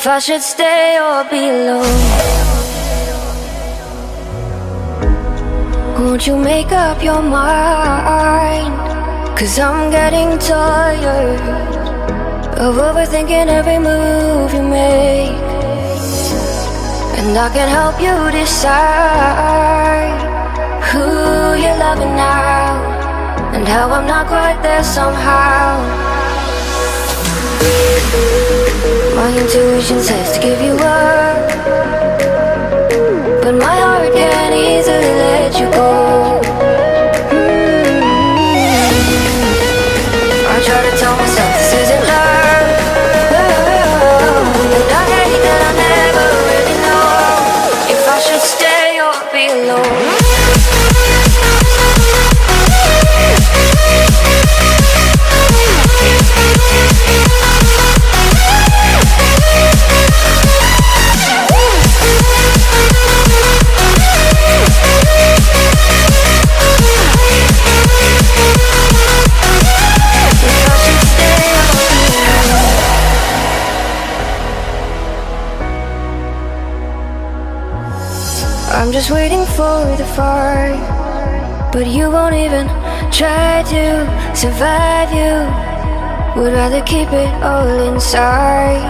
if I should stay or be alone. Won't you make up your mind? 'Cause I'm getting tired of overthinking every move you make. And I can help you decide who you're loving now, and how I'm not quite there somehow. My intuition says to give you up, but my heart can't easily let you go. I try to tell myself this isn't love, and I hate that I never really know if I should stay or be alone. I'm just waiting for the fight, but you won't even try to survive. You would rather keep it all inside,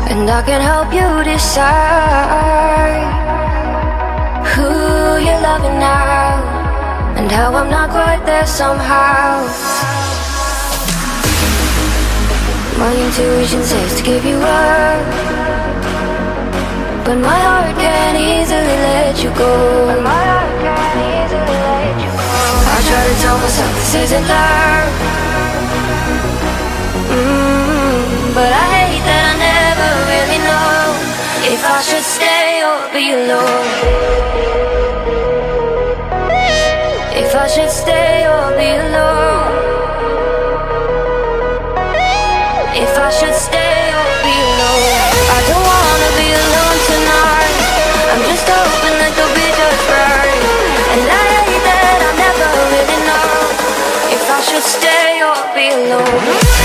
and I can help you decide who you're loving now, and how I'm not quite there somehow. My intuition says to give you up, but my heart can't easily let you go. I try to tell myself this isn't love, but I hate that I never really know if I should stay or be alone. If I should stay or be alone. If I should stay or be alone. I don't wanna be alone tonight. I'm just hoping that you'll be just right. And I hate that I never really know if I should stay or be alone.